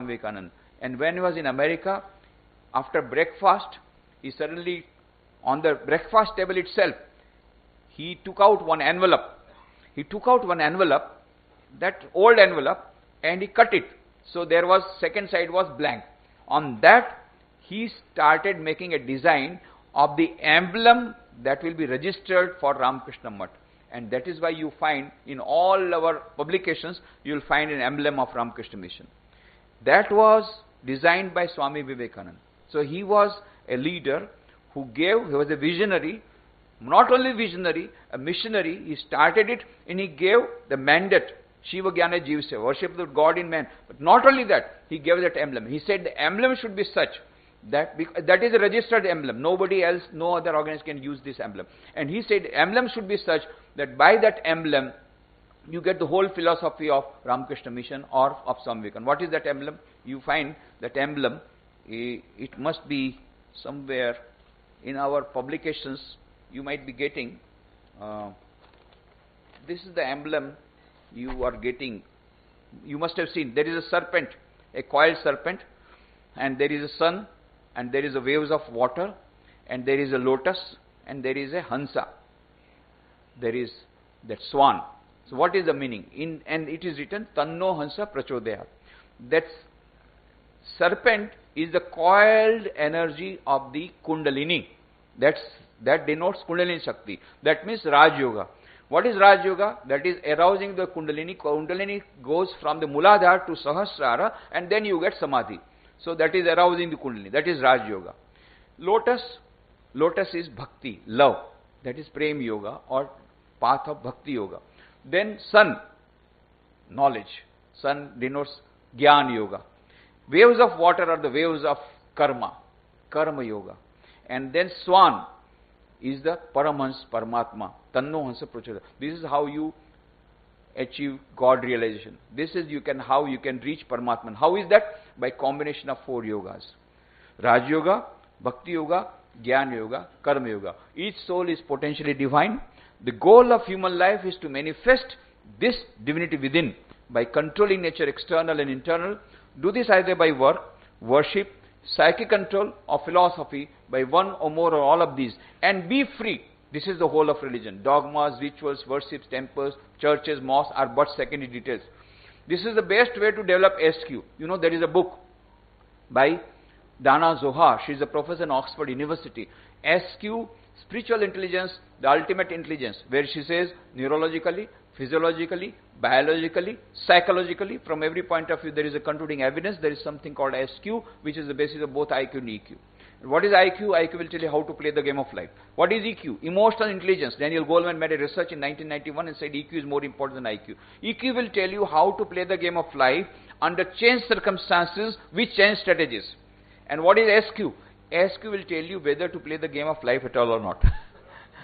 Vivekananda. And when he was in America, after breakfast, he suddenly, on the breakfast table itself, he took out one envelope. He took out one envelope, that old envelope, and he cut it. So there was, second side was blank. On that, he started making a design of the emblem that will be registered for Ramakrishna Mutt. And that is why you find in all our publications, you will find an emblem of Ramakrishna Mission. That was designed by Swami Vivekananda. So he was a leader who gave, he was a visionary, not only visionary, a missionary. He started it and he gave the mandate, Shiva Jnana Jiva Seva, worship the God in man. But not only that, he gave that emblem. He said the emblem should be such that is a registered emblem. Nobody else, no other organization can use this emblem. And he said the emblem should be such that by that emblem, you get the whole philosophy of Ramakrishna Mission or of Swami Vivekananda. What is that emblem? You find that emblem, it must be somewhere in our publications. You might be getting, this is the emblem you are getting. You must have seen, there is a serpent, a coiled serpent, and there is a sun, and there is a waves of water, and there is a lotus, and there is a hansa. There is that swan. So what is the meaning? And it is written, Tanno Hansa Prachodaya. That serpent is the coiled energy of the Kundalini. That denotes Kundalini Shakti. That means Raj Yoga. What is Raj Yoga? That is arousing the Kundalini. Kundalini goes from the Muladhara to Sahasrara, and then you get Samadhi. So that is arousing the Kundalini. That is Raj Yoga. Lotus is Bhakti, love. That is Prem Yoga or path of Bhakti Yoga. Then sun, knowledge. Sun denotes Jnana Yoga. Waves of water are the waves of karma, Karma Yoga. And then swan is the Paramhans, Paramatma, Tanno Hansa Prachodaya. This is how you achieve God realization. This is how you can reach Paramatman. How is that? By combination of 4 yogas. Raj Yoga, Bhakti Yoga, Jnana Yoga, Karma Yoga. Each soul is potentially divine. The goal of human life is to manifest this divinity within by controlling nature, external and internal. Do this either by work, worship, psychic control or philosophy, by one or more or all of these, and be free. This is the whole of religion. Dogmas, rituals, worships, temples, churches, mosques are but secondary details. This is the best way to develop SQ. You know, there is a book by Dana Zohar. She is a professor in Oxford University. SQ, Spiritual Intelligence, the Ultimate Intelligence, where she says neurologically, physiologically, biologically, psychologically, from every point of view there is a concluding evidence. There is something called SQ, which is the basis of both IQ and EQ. What is IQ? IQ will tell you how to play the game of life. What is EQ? Emotional intelligence. Daniel Goleman made a research in 1991 and said EQ is more important than IQ. EQ will tell you how to play the game of life under changed circumstances with changed strategies. And what is SQ? SQ will tell you whether to play the game of life at all or not.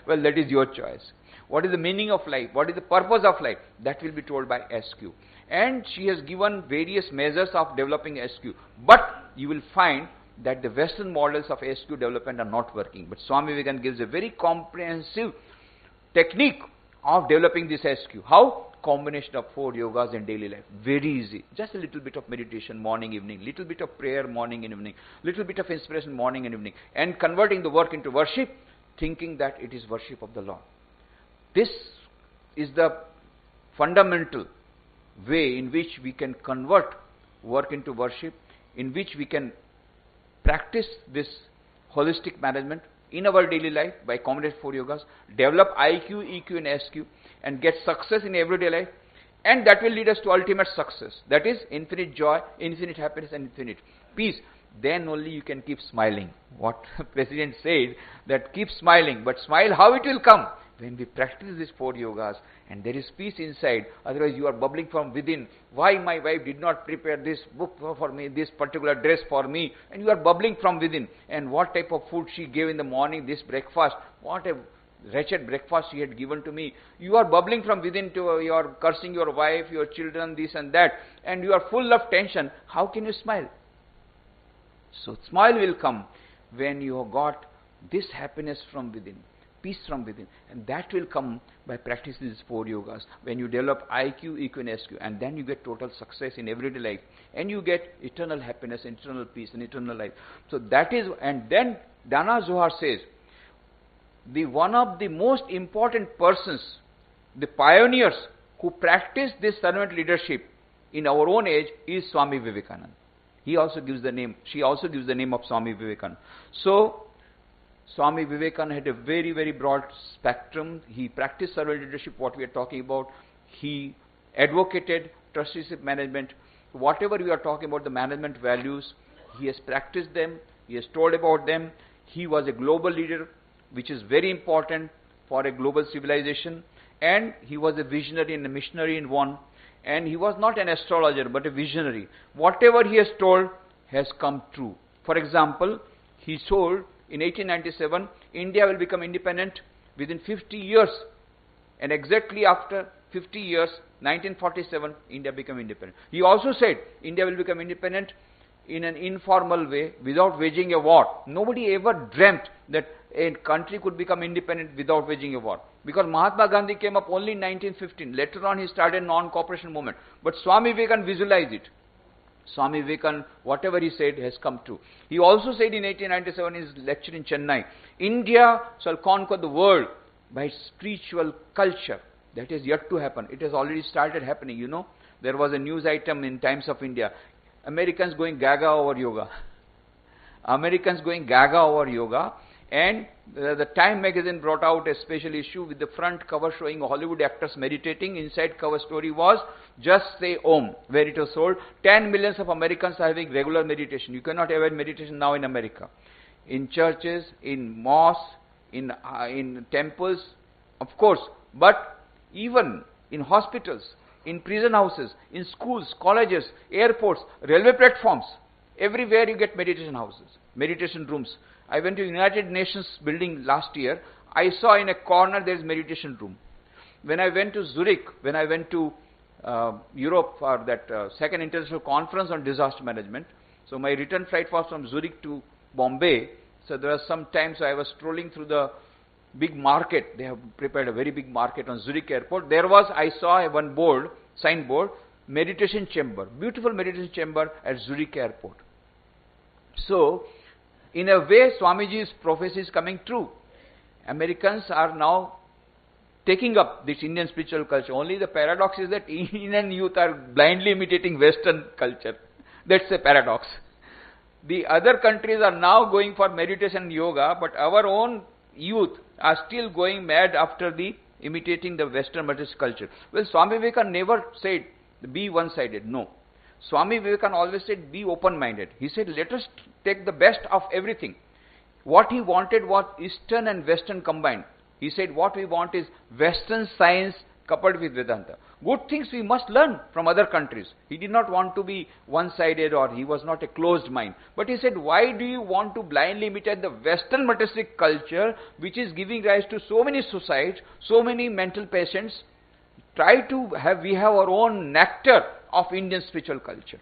Well, that is your choice. What is the meaning of life? What is the purpose of life? That will be told by SQ. And she has given various measures of developing SQ. But you will find that the Western models of SQ development are not working. But Swami Vivekananda gives a very comprehensive technique of developing this SQ. How? Combination of 4 yogas in daily life. Very easy. Just a little bit of meditation morning, evening. Little bit of prayer morning and evening. Little bit of inspiration morning and evening. And converting the work into worship, thinking that it is worship of the Lord. This is the fundamental way in which we can convert work into worship, in which we can practice this holistic management in our daily life by combination 4 yogas, develop IQ, EQ and SQ, and get success in everyday life, and that will lead us to ultimate success. That is infinite joy, infinite happiness and infinite peace. Then only you can keep smiling. What President said, that keep smiling, but smile how it will come? When we practice these 4 yogas and there is peace inside, otherwise you are bubbling from within. Why my wife did not prepare this book for me, this particular dress for me? And you are bubbling from within. And what type of food she gave in the morning, this breakfast, what a wretched breakfast she had given to me. You are bubbling from within to, you are cursing your wife, your children, this and that, and you are full of tension. How can you smile? So smile will come when you have got this happiness from within. peace from within. And that will come by practicing these 4 yogas. When you develop IQ, EQ and SQ, and then you get total success in everyday life. And you get eternal happiness, eternal peace and eternal life. So that is, and then Dana Zohar says, one of the most important persons, the pioneers who practice this servant leadership in our own age is Swami Vivekananda. He also gives the name, she also gives the name of Swami Vivekananda. So, Swami Vivekananda had a very, very broad spectrum. He practiced servant leadership, what we are talking about. He advocated trusteeship management. Whatever we are talking about, the management values, he has practiced them, he has told about them. He was a global leader, which is very important for a global civilization. And he was a visionary and a missionary in one. And he was not an astrologer, but a visionary. Whatever he has told has come true. For example, he told in 1897, India will become independent within 50 years. And exactly after 50 years, 1947, India became independent. He also said, India will become independent in an informal way, without waging a war. Nobody ever dreamt that a country could become independent without waging a war. Because Mahatma Gandhi came up only in 1915. Later on, he started non-cooperation movement. But Swami Vivekananda visualized it. Swami Vivekananda, whatever he said, has come true. He also said in 1897 in his lecture in Chennai, India shall conquer the world by spiritual culture. That is yet to happen. It has already started happening, you know. There was a news item in Times of India. Americans going gaga over yoga. Americans going gaga over yoga. And the Time magazine brought out a special issue with the front cover showing Hollywood actors meditating. Inside cover story was, just say Om, where it was sold. 10 millions of Americans are having regular meditation. You cannot have meditation now in America. In churches, in mosques, in temples, of course. But even in hospitals, in prison houses, in schools, colleges, airports, railway platforms, everywhere you get meditation houses, meditation rooms. I went to United Nations building last year. I saw in a corner there is meditation room. When I went to Zurich, when I went to Europe for that second international conference on disaster management, so my return flight was from Zurich to Bombay. So there was some time, so I was strolling through the big market. They have prepared a very big market on Zurich airport. There was, I saw one board, signboard, meditation chamber, beautiful meditation chamber at Zurich airport. So, in a way, Swamiji's prophecy is coming true. Americans are now taking up this Indian spiritual culture. Only the paradox is that Indian youth are blindly imitating Western culture. That's a paradox. The other countries are now going for meditation and yoga, but our own youth are still going mad after imitating the Western materialist culture. Well, Swami Vivekananda never said, be one-sided. No. Swami Vivekananda always said, be open-minded. He said, let us take the best of everything. What he wanted was Eastern and Western combined. He said, what we want is Western science coupled with Vedanta. Good things we must learn from other countries. He did not want to be one-sided, or he was not a closed mind. But he said, why do you want to blindly imitate the Western materialistic culture, which is giving rise to so many suicides, so many mental patients? Try to have, we have our own nectar of Indian spiritual culture.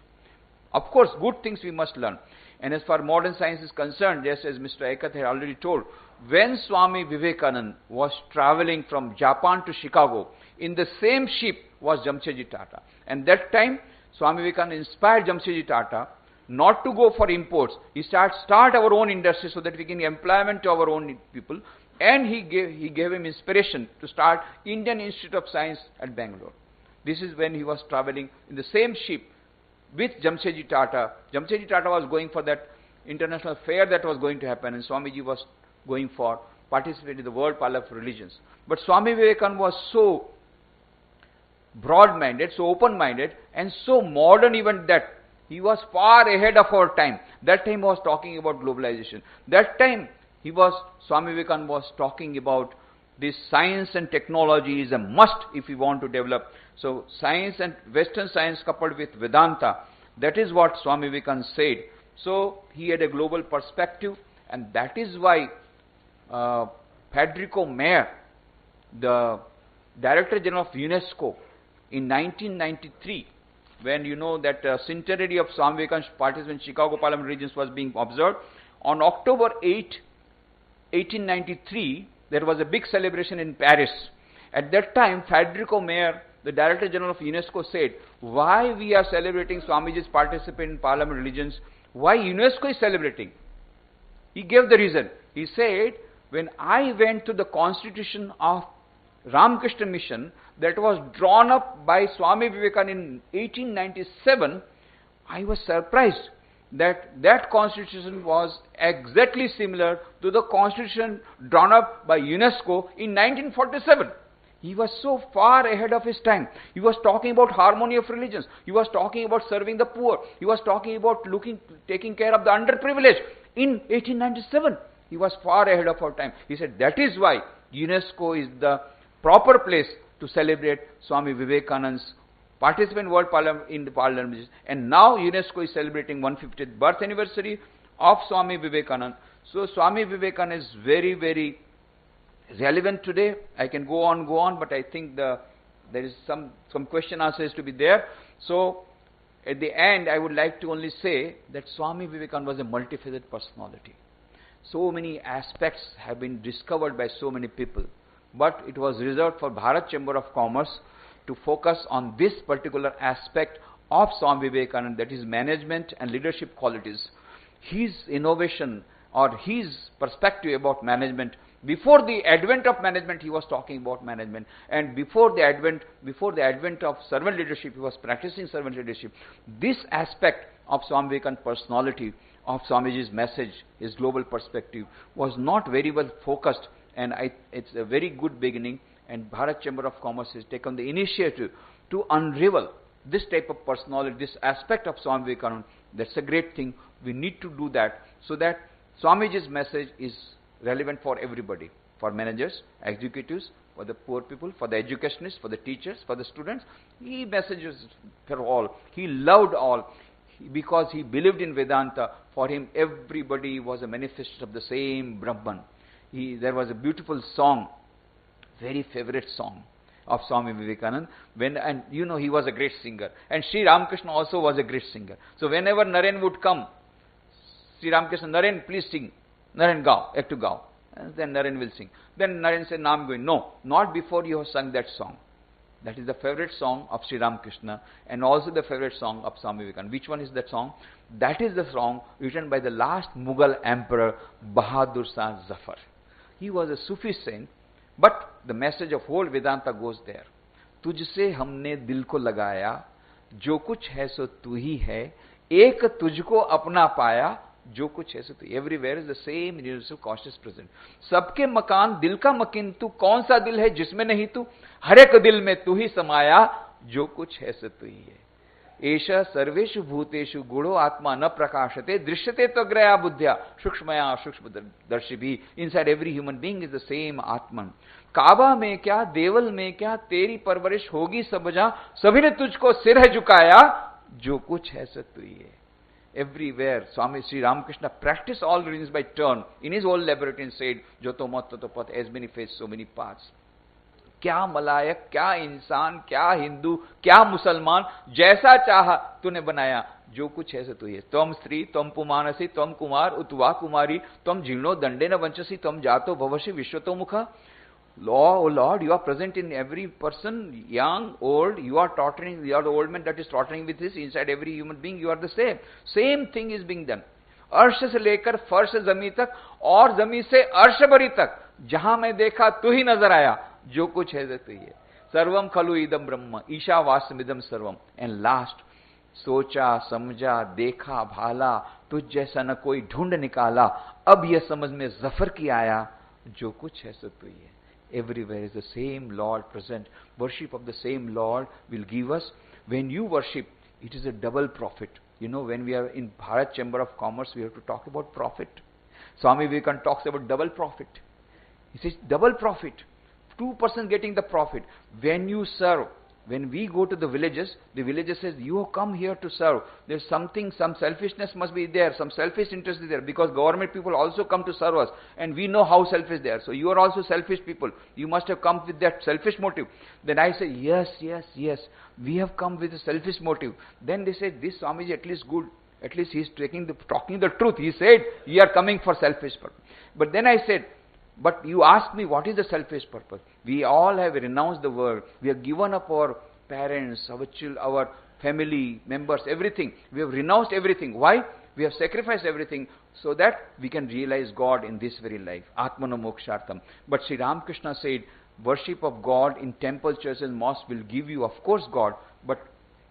Of course, good things we must learn. And as far modern science is concerned, just as Mr. Ekat had already told, when Swami Vivekananda was traveling from Japan to Chicago, in the same ship was Jamshedji Tata. And that time, Swami Vivekananda inspired Jamshedji Tata not to go for imports. He start our own industry so that we can give employment to our own people. And he gave him inspiration to start Indian Institute of Science at Bangalore. This is when he was traveling in the same ship with Jamshedji Tata. Jamshedji Tata was going for that international fair that was going to happen, and Swamiji was going for participating in the World Parliament of Religions. But Swami Vivekananda was so broad-minded, so open-minded, and so modern even that he was far ahead of our time. That time he was talking about globalization. That time Swami Vivekananda was talking about this science and technology is a must if we want to develop. So science and Western science coupled with Vedanta, that is what Swami Vivekananda said. So he had a global perspective, and that is why Federico Mayer, the Director General of UNESCO, in 1993, when you know that centenary of Swami Vivekananda's participation in Chicago Parliament Regions was being observed, on October 8, 1893, there was a big celebration in Paris. At that time, Federico Mayer, the Director General of UNESCO, said, why we are celebrating Swamiji's participation in Parliament religions? Why UNESCO is celebrating? He gave the reason. He said, when I went to the constitution of Ramakrishna Mission that was drawn up by Swami Vivekananda in 1897, I was surprised that that constitution was exactly similar to the constitution drawn up by UNESCO in 1947. He was so far ahead of his time. He was talking about harmony of religions. He was talking about serving the poor. He was talking about taking care of the underprivileged. In 1897, he was far ahead of our time. He said that is why UNESCO is the proper place to celebrate Swami Vivekananda's participant in World Parliament in the Parliament. And now UNESCO is celebrating 150th birth anniversary of Swami Vivekananda. So Swami Vivekananda is very, very relevant today. I can go on, but I think there is some question answers to be there. So at the end, I would like to only say that Swami Vivekananda was a multifaceted personality. So many aspects have been discovered by so many people, but it was reserved for Bharat Chamber of Commerce to focus on this particular aspect of Swami Vivekananda, that is management and leadership qualities. His innovation or his perspective about management. Before the advent of management, he was talking about management, and before the advent of servant leadership, he was practicing servant leadership. This aspect of Swami Vivekananda's personality, of Swamiji's message, his global perspective, was not very well focused, and it's a very good beginning. And Bharat Chamber of Commerce has taken the initiative to unravel this type of personality, this aspect of Swami Vivekananda. That's a great thing. We need to do that so that Swamiji's message is relevant for everybody, for managers, executives, for the poor people, for the educationists, for the teachers, for the students. He messages for all. He loved all because he believed in Vedanta. For him, everybody was a manifestation of the same Brahman. There was a beautiful song, very favorite song of Swami Vivekananda. And he was a great singer. And Sri Ramakrishna also was a great singer. So whenever Naren would come, Sri Ramakrishna, Naren, please sing. Naren, gao, ek to gao. And then Naren will sing. Then Naren said, no, I'm going. No, not before you have sung that song. That is the favorite song of Sri Ramakrishna and also the favorite song of Swami Vivekananda. Which one is that song? That is the song written by the last Mughal emperor, Bahadur Shah Zafar. He was a Sufi saint, but the message of whole Vedanta goes there. तुझसे हमने दिल को लगाया, जो कुछ है सो तू ही है, एक तुझको अपना पाया, जो कुछ है सो तू. Everywhere is the same universal consciousness present. सबके मकान दिल का मकीन, तू कौन सा दिल है जिसमें नहीं तू, हर एक दिल में तू ही समाया, जो कुछ है सो तू ही है. एषा सर्वेषु भूतेषु गुणो आत्मा न प्रकाशते, दृश्यते त्वग्रया बुद्ध्या सूक्ष्मया सूक्ष्मदर्शिभिः. Inside every human being is the same Atman. काबा में क्या, देवल में क्या, तेरी परवरिश होगी सब जहां, सभी ने तुझको सिर है झुकाया, जो कुछ है सो तू ही है. Everywhere, Swami Sri Ramakrishna practiced all religions by turn. In his old laboratory and said, Joto mat tato path, as many faiths, so many paths. क्या मलायक, क्या इंसान, क्या हिंदू, क्या मुसलमान, जैसा चाहा तूने बनाया, जो कुछ है सो तू ही है. त्वम स्त्री, त्वम पुमानसी, त्वम कुमार, उतवा कुमारी, त्वम जीर्णो दंडे न वंचसी, त्वम जातो भवसि विश्वतो मुखा. Oh Lord, you are present in every person, young, old. You are tottering, you are the old man that is tottering with this. Inside every human being, you are the same. Same thing is being done. अर्श से लेकर फर्श जमी तक और जमी से अर्श भरी तक, जहां मैं देखा तू ही नजर आया, जो कुछ है तू ही है. सर्वम खलु इदम ब्रह्म, ईशावास्यमिदम सर्वम. एंड लास्ट, सोचा समझा देखा भाला, तुझ जैसा न कोई ढूंढ निकाला, अब यह समझ में जफर की आया, जो कुछ है सो तू ही है. Everywhere is the same Lord present. Worship of the same Lord will give us. When you worship, it is a double profit. When we are in Bharat Chamber of Commerce, we have to talk about profit. Swami Vivekananda talks about double profit. He says double profit. 2% getting the profit. When you serve, when we go to the villages says, you have come here to serve. There's something, some selfishness must be there, some selfish interest is there, because government people also come to serve us, and we know how selfish they are. So you are also selfish people. You must have come with that selfish motive. Then I say, yes, we have come with a selfish motive. Then they say, this Swamiji at least good. At least he is talking the truth. He said, you are coming for selfish purpose. But then I said, But you ask me, what is the selfish purpose? We all have renounced the world. We have given up our parents, our children, our family members, everything. We have renounced everything. Why? We have sacrificed everything so that we can realize God in this very life. Atmano mokshartam. But Sri Ramakrishna said, worship of God in temple, churches, and mosques will give you, of course, God. But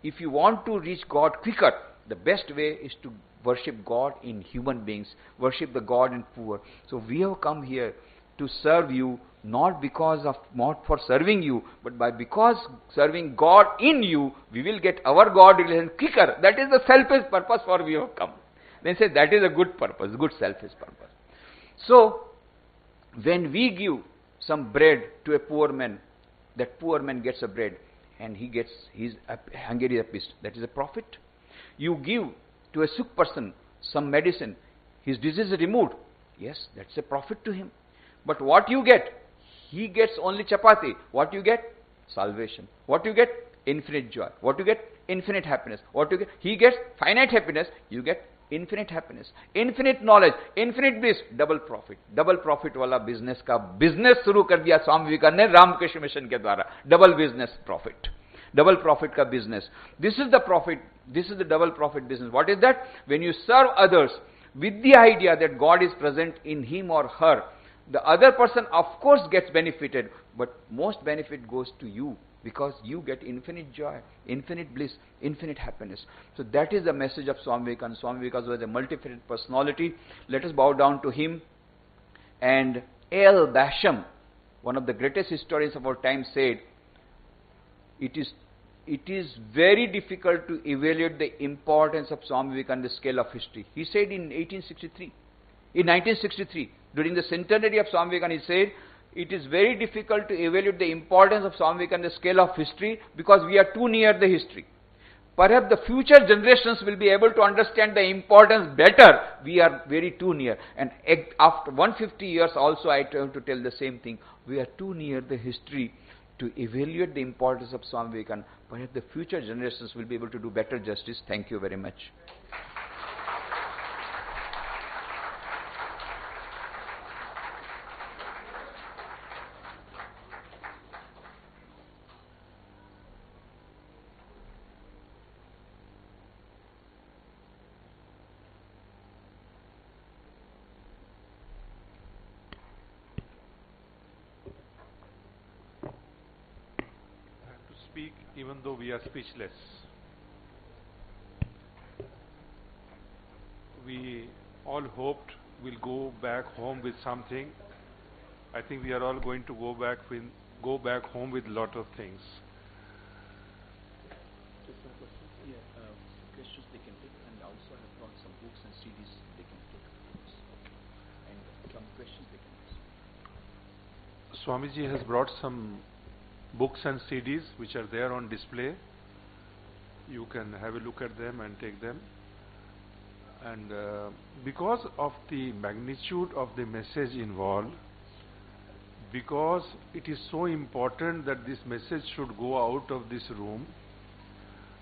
if you want to reach God quicker, the best way is to worship God in human beings. Worship the God in poor. So we have come here to serve you, not for serving you, but because serving God in you, we will get our God relation quicker. That is the selfish purpose for we have come. Then say that is a good purpose, good selfish purpose. So, when we give some bread to a poor man, that poor man gets a bread and his hunger is appeased. That is a profit. You give to a sick person some medicine, his disease is removed. Yes, that's a profit to him. But what you get? He gets only chapati. What you get? Salvation. What you get? Infinite joy. What you get? Infinite happiness. What you get? He gets finite happiness. You get infinite happiness. Infinite knowledge. Infinite bliss. Double profit. Double profit wala business का business शुरू कर दिया स्वामी विवेकानंद ने Ramakrishna mission के द्वारा. Double business profit. Double profit का business. This is the profit. This is the double profit business. What is that? When you serve others with the idea that God is present in him or her, the other person, of course, gets benefited, but most benefit goes to you because you get infinite joy, infinite bliss, infinite happiness. So that is the message of Swami Vivekananda. Swami Vivekananda was a multifaceted personality. Let us bow down to him. And A.L. Basham, one of the greatest historians of our time, said, it is very difficult to evaluate the importance of Swami Vivekananda's scale of history. He said in 1963, during the centenary of Swami Vivekananda, he said, it is very difficult to evaluate the importance of Swami Vivekananda's scale of history because we are too near the history. Perhaps the future generations will be able to understand the importance better. We are very too near. And after 150 years also I try to tell the same thing. We are too near the history to evaluate the importance of Swami Vivekananda. Perhaps the future generations will be able to do better justice. Thank you very much. Even though we are speechless. We all hoped we'll go back home with something. I think we are all going to go back home with a lot of things. Just some questions? Yeah, questions they can take, and also I have brought some books and CDs they can take. And some questions they can ask. Swamiji has brought some books and CDs which are there on display. You can have a look at them and take them. And because of the magnitude of the message involved, because it is so important that this message should go out of this room,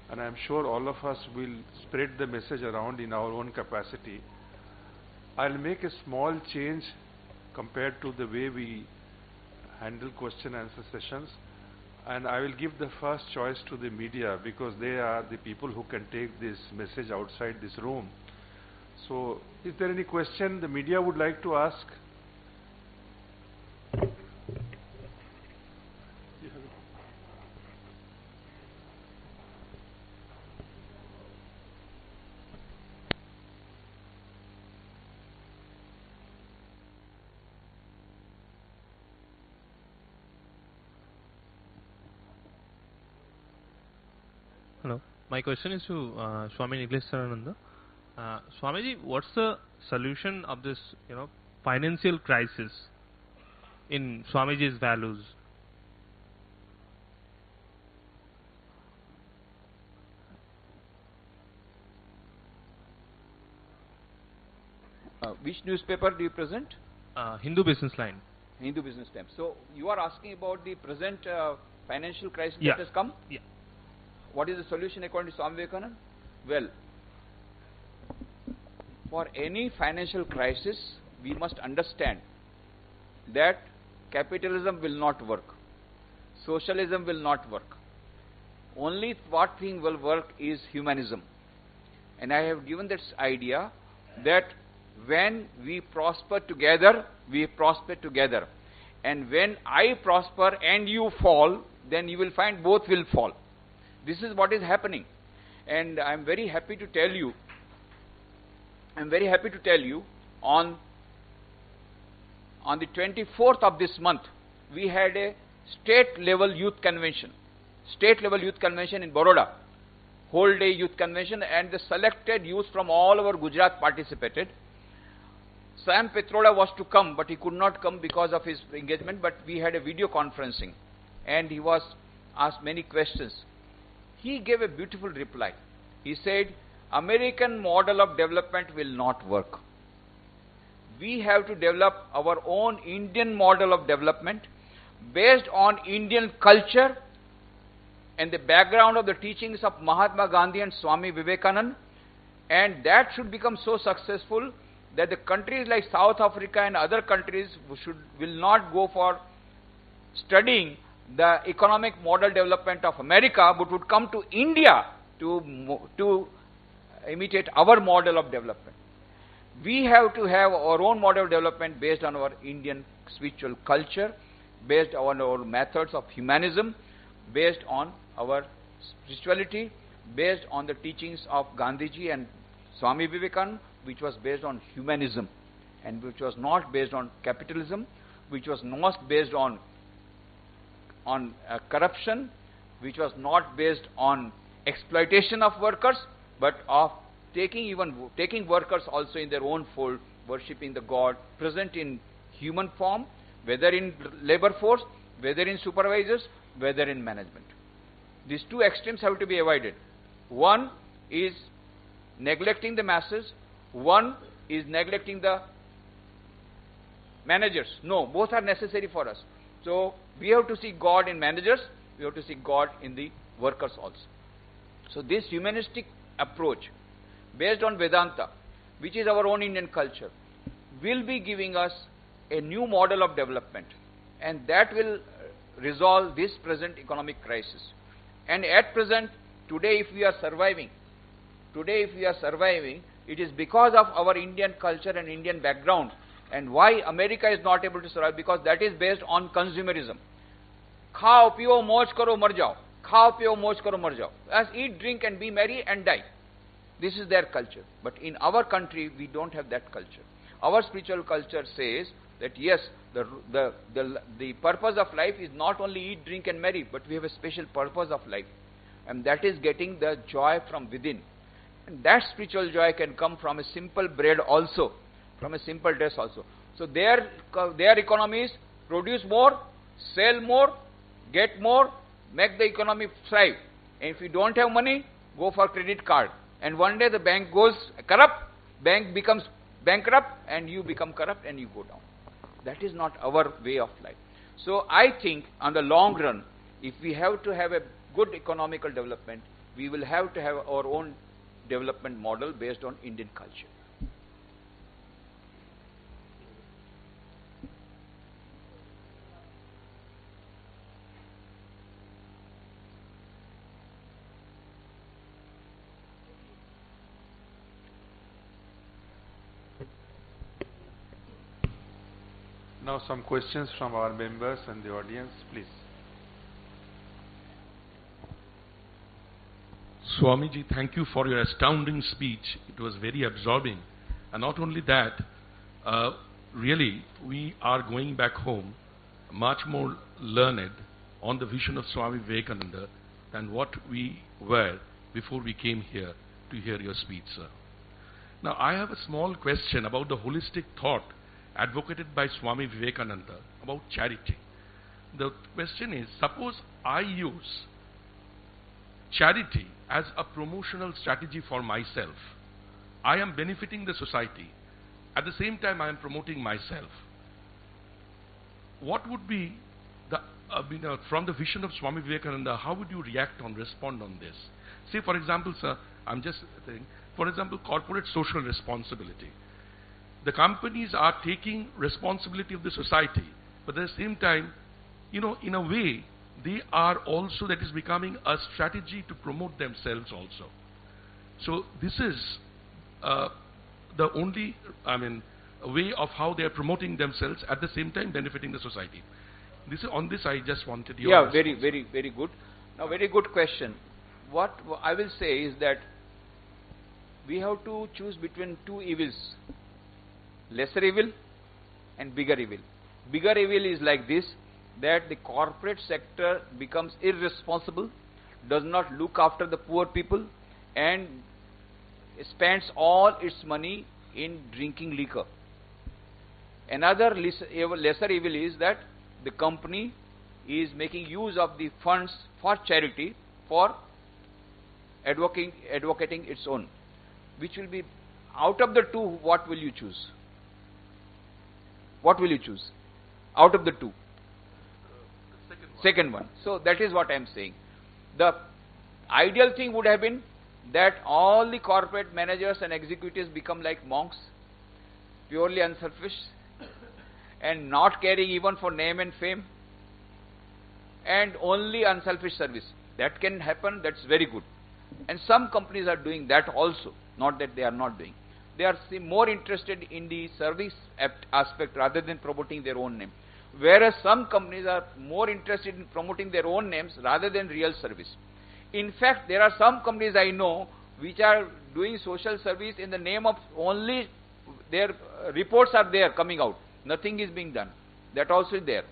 and I am sure all of us will spread the message around in our own capacity, I'll make a small change compared to the way we handle question and answer sessions. And I will give the first choice to the media because they are the people who can take this message outside this room. So, is there any question the media would like to ask? Hello. My question is to Swami Nikhileswarananda. Swamiji, what's the solution of this, financial crisis in Swamiji's values? Which newspaper do you present? Hindu Business Line. Hindu Business Times. So you are asking about the present financial crisis Yeah. that has come? Yeah. What is the solution according to Swami Vivekananda? Well, for any financial crisis, we must understand that capitalism will not work. Socialism will not work. Only what thing will work is humanism. And I have given this idea that when we prosper together, we prosper together. And when I prosper and you fall, then you will find both will fall. This is what is happening. And I am very happy to tell you, on the 24th of this month, we had a state-level youth convention. State-level youth convention in Baroda. Whole day youth convention, and the selected youth from all over Gujarat participated. Sam Petroda was to come, but he could not come because of his engagement, but we had a video conferencing, and he was asked many questions. He gave a beautiful reply. He said, American model of development will not work. We have to develop our own Indian model of development based on Indian culture and the background of the teachings of Mahatma Gandhi and Swami Vivekananda, and that should become so successful that the countries like South Africa and other countries will not go for studying the economic model development of America, but would come to India to imitate our model of development. We have to have our own model of development based on our Indian spiritual culture, based on our methods of humanism, based on our spirituality, based on the teachings of Gandhiji and Swami Vivekananda, which was based on humanism, and which was not based on capitalism, which was not based on corruption, which was not based on exploitation of workers, but of taking workers also in their own fold, worshipping the God present in human form, whether in labor force, whether in supervisors, whether in management. These two extremes have to be avoided. One is neglecting the masses, one is neglecting the managers. No, both are necessary for us. So we have to see God in managers, we have to see God in the workers also. So this humanistic approach based on Vedanta, which is our own Indian culture, will be giving us a new model of development, and that will resolve this present economic crisis. And at present, today if we are surviving, it is because of our Indian culture and Indian background. And why America is not able to survive? Because that is based on consumerism. Khao, pio, moj karo, mar jao. Khao, pio, moj karo, mar jao. As eat, drink and be merry and die. This is their culture. But in our country, we don't have that culture. Our spiritual culture says that yes, the purpose of life is not only eat, drink and marry, but we have a special purpose of life. And that is getting the joy from within. And that spiritual joy can come from a simple bread also, from a simple dress also. So their economies produce more, sell more, get more, make the economy thrive. And if you don't have money, go for credit card. And one day the bank goes corrupt, bank becomes bankrupt, and you become corrupt and you go down. That is not our way of life. So I think on the long run, if we have to have a good economical development, we will have to have our own development model based on Indian culture. Now some questions from our members and the audience, please. Swamiji, thank you for your astounding speech. It was very absorbing. And not only that, really, we are going back home much more learned on the vision of Swami Vivekananda than what we were before we came here to hear your speech, sir. Now, I have a small question about the holistic thought advocated by Swami Vivekananda about charity. The question is, suppose I use charity as a promotional strategy for myself. I am benefiting the society. At the same time, I am promoting myself. What would be the, from the vision of Swami Vivekananda, how would you react on, respond on this? Say, for example, sir, I'm just saying, for example, corporate social responsibility. The companies are taking responsibility of the society But at the same time, you know, in a way, they are also, that is becoming a strategy to promote themselves also. So this is the only, I mean, a way of how they are promoting themselves, at the same time benefiting the society. This is, on this I just wanted your response. Very good. Now, very good question. What I will say is that we have to choose between two evils, lesser evil and bigger evil. Bigger evil is like this, that the corporate sector becomes irresponsible, does not look after the poor people, and spends all its money in drinking liquor. Another lesser evil is that the company is making use of the funds for charity, for advocating its own. Which will be, out of the two, what will you choose? What will you choose? Out of the two? Second one. So that is what I am saying. The ideal thing would have been that all the corporate managers and executives become like monks, purely unselfish, and not caring even for name and fame, and only unselfish service. That can happen, that's very good. And some companies are doing that also, not that they are not doing. They are more interested in the service aspect rather than promoting their own name. Whereas some companies are more interested in promoting their own names rather than real service. In fact, there are some companies I know which are doing social service in the name of only their reports are there coming out. Nothing is being done. That also is there.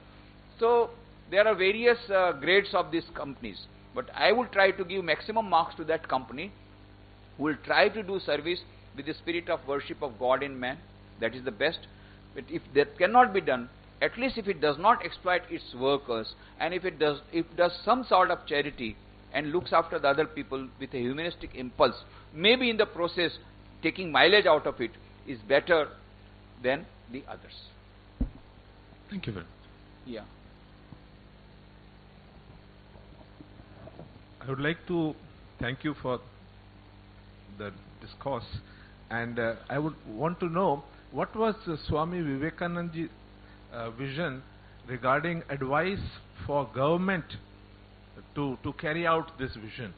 So there are various grades of these companies. But I will try to give maximum marks to that company who will try to do service with the spirit of worship of God in man. That is the best. But if that cannot be done, at least if it does not exploit its workers, and if it does some sort of charity and looks after the other people with a humanistic impulse, maybe in the process taking mileage out of it is better than the others. Thank you very much. Yeah. I would like to thank you for the discourse, and I would want to know what was Swami Vivekananda's vision regarding advice for government to carry out this vision.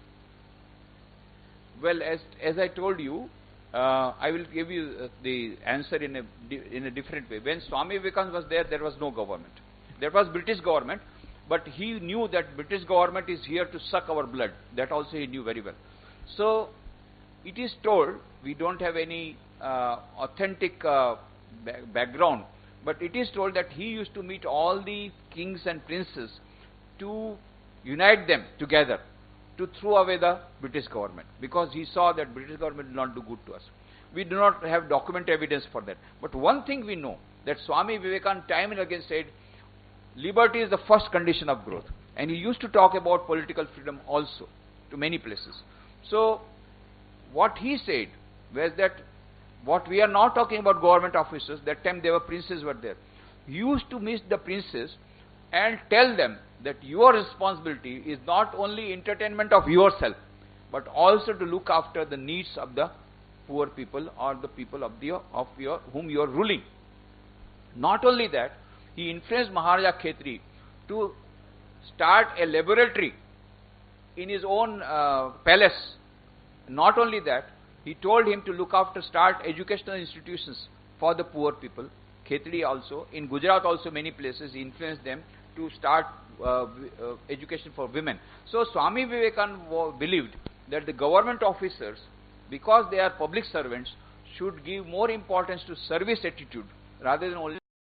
Well, as I told you, I will give you the answer in a different way. When Swami Vivekananda was there, there was no government. There was British government, but he knew that British government is here to suck our blood. That also he knew very well. So it is told, we don't have any authentic background, but it is told that he used to meet all the kings and princes to unite them together to throw away the British government, because he saw that British government did not do good to us. We do not have document evidence for that. But one thing we know, that Swami Vivekananda time and again said, liberty is the first condition of growth. And he used to talk about political freedom also to many places. So what he said was that, what we are now talking about government officers, that time there were princes were there. He used to meet the princes and tell them that your responsibility is not only entertainment of yourself, but also to look after the needs of the poor people or the people of whom you are ruling. Not only that, he influenced Maharaja Khetri to start a laboratory in his own palace. Not only that, he told him to look after, start educational institutions for the poor people. Khetri also, in Gujarat also many places, he influenced them to start education for women. So Swami Vivekananda believed that the government officers, because they are public servants, should give more importance to service attitude rather than only